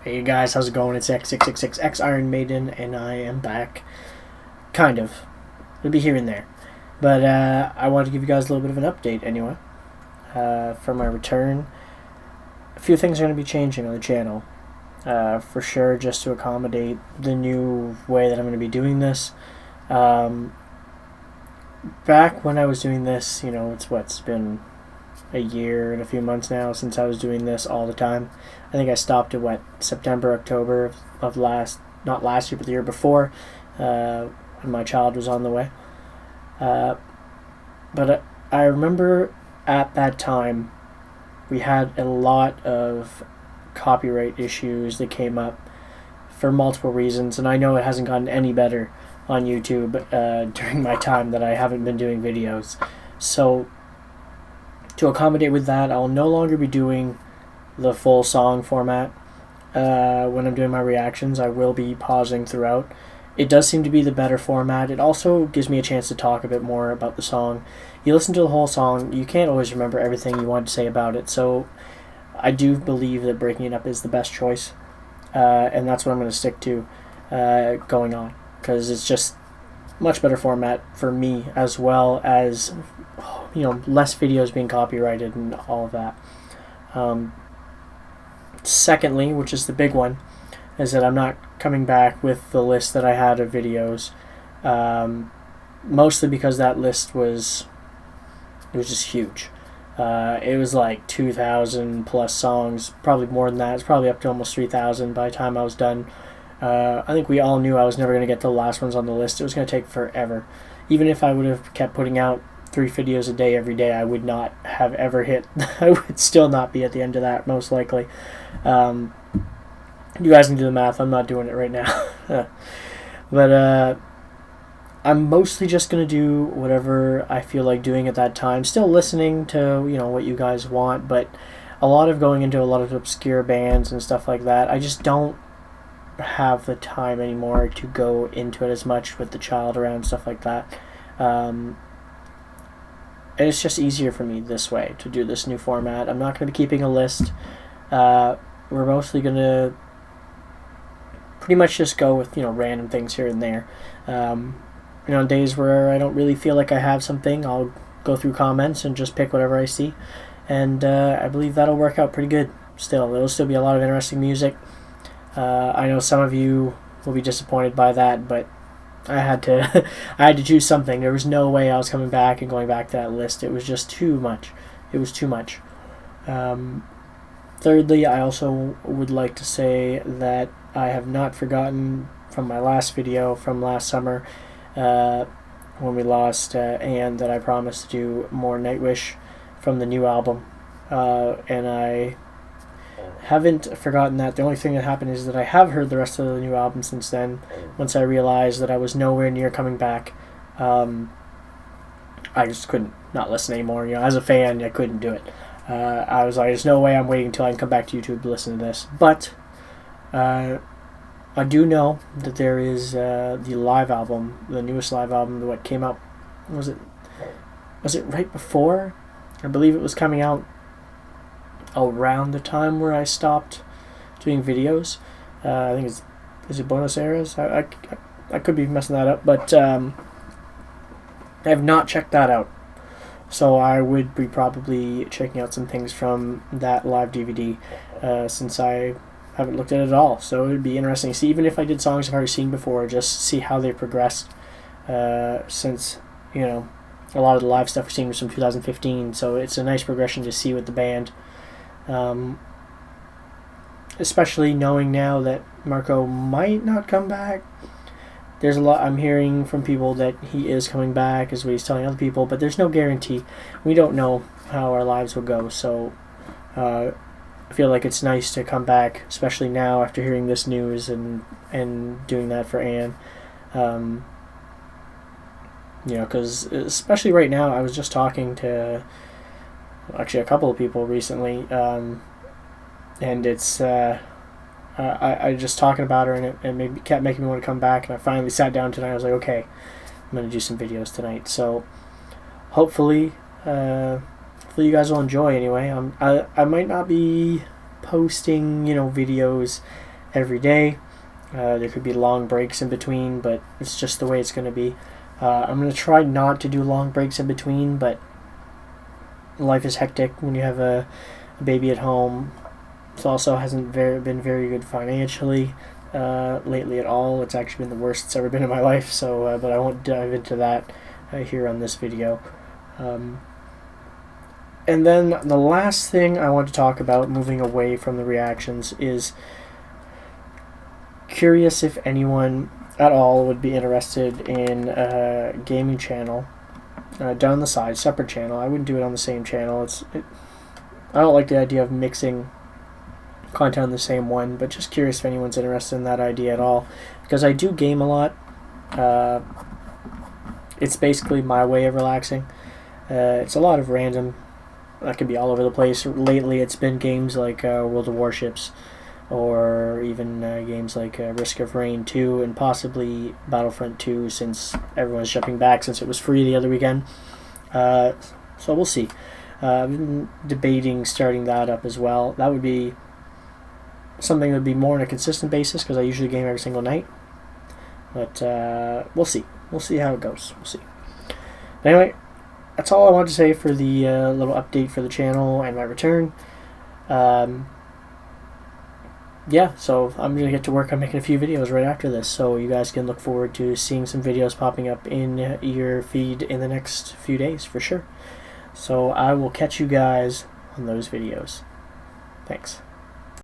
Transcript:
Hey guys, how's it going? It's X666X Iron Maiden, and I am back. Kind of. It'll be here and there. But I wanted to give you guys a little bit of an update anyway. For my return. A few things are going to be changing on the channel. For sure, just to accommodate the new way that I'm going to be doing this. Back when I was doing this, it's been a year and a few months now since I was doing this all the time. I think I stopped at September, October of not last year, but the year before, when my child was on the way. But I remember at that time we had a lot of copyright issues that came up for multiple reasons, and I know it hasn't gotten any better on YouTube during my time that I haven't been doing videos. So to accommodate with that, I'll no longer be doing the full song format. When I'm doing my reactions, I will be pausing throughout. It does seem to be the better format. It also gives me a chance to talk a bit more about the song. You listen to the whole song, you can't always remember everything you want to say about it, so I do believe that breaking it up is the best choice, and that's what I'm going to stick to going on, because it's just much better format for me, as well as less videos being copyrighted and all of that. Secondly, which is the big one, is that I'm not coming back with the list that I had of videos, mostly because that list was just huge. It was like 2,000 plus songs, probably more than that. It's probably up to almost 3,000 by the time I was done. I think we all knew I was never going to get to the last ones on the list. It was going to take forever. Even if I would have kept putting out 3 videos a day every day, I would not have ever hit. I would still not be at the end of that, most likely. You guys can do the math. I'm not doing it right now. But I'm mostly just going to do whatever I feel like doing at that time. Still listening to what you guys want, but a lot of going into a lot of obscure bands and stuff like that. I just don't have the time anymore to go into it as much with the child around, stuff like that. And it's just easier for me this way to do this new format. I'm not going to be keeping a list. We're mostly going to pretty much just go with random things here and there. Days where I don't really feel like I have something, I'll go through comments and just pick whatever I see, and I believe that'll work out pretty good. There'll still be a lot of interesting music. I know some of you will be disappointed by that, but I had to choose something. There was no way I was coming back and going back to that list. It was just too much. It was too much. Thirdly, I also would like to say that I have not forgotten from my last video from last summer, when we lost Anne, that I promised to do more Nightwish from the new album, and I haven't forgotten that. The only thing that happened is that I have heard the rest of the new album since then. Once I realized that I was nowhere near coming back, I just couldn't not listen anymore. As a fan, I couldn't do it. I was like, there's no way I'm waiting until I can come back to YouTube to listen to this. But I do know that there is the live album, the newest live album, what came out, was it right before? I believe it was coming out around the time where I stopped doing videos. I think is it Buenos Aires? I could be messing that up, but I have not checked that out. So I would be probably checking out some things from that live DVD, since I haven't looked at it at all. So it would be interesting to see, even if I did songs I've already seen before, just see how they progressed, since a lot of the live stuff we've seen was from 2015. So it's a nice progression to see with the band, especially knowing now that Marco might not come back. There's a lot I'm hearing from people that he is coming back, is what he's telling other people, but there's no guarantee. We don't know how our lives will go, so I feel like it's nice to come back, especially now after hearing this news and doing that for Anne. Because especially right now, I was just talking to actually a couple of people recently, and it's I just talking about her, and it kept making me want to come back, and I finally sat down tonight. I was like, okay, I'm going to do some videos tonight. So hopefully you guys will enjoy anyway. I might not be posting videos every day. There could be long breaks in between, but it's just the way it's going to be. I'm going to try not to do long breaks in between, but life is hectic when you have a baby at home. It also hasn't been very good financially lately at all. It's actually been the worst it's ever been in my life, so but I won't dive into that here on this video. And then the last thing I want to talk about, moving away from the reactions, is curious if anyone at all would be interested in a gaming channel down the side, separate channel. I wouldn't do it on the same channel. I don't like the idea of mixing content on the same one, but just curious if anyone's interested in that idea at all, because I do game a lot. It's basically my way of relaxing. It's a lot of random. That could be all over the place. Lately, it's been games like World of Warships, or even games like Risk of Rain 2, and possibly Battlefront 2, since everyone's jumping back since it was free the other weekend. So we'll see. I've been debating starting that up as well. That would be something that would be more on a consistent basis, because I usually game every single night. But we'll see. We'll see how it goes. We'll see. But anyway, that's all I wanted to say for the little update for the channel and my return. Yeah, so I'm going to get to work on making a few videos right after this, so you guys can look forward to seeing some videos popping up in your feed in the next few days for sure. So I will catch you guys on those videos. Thanks.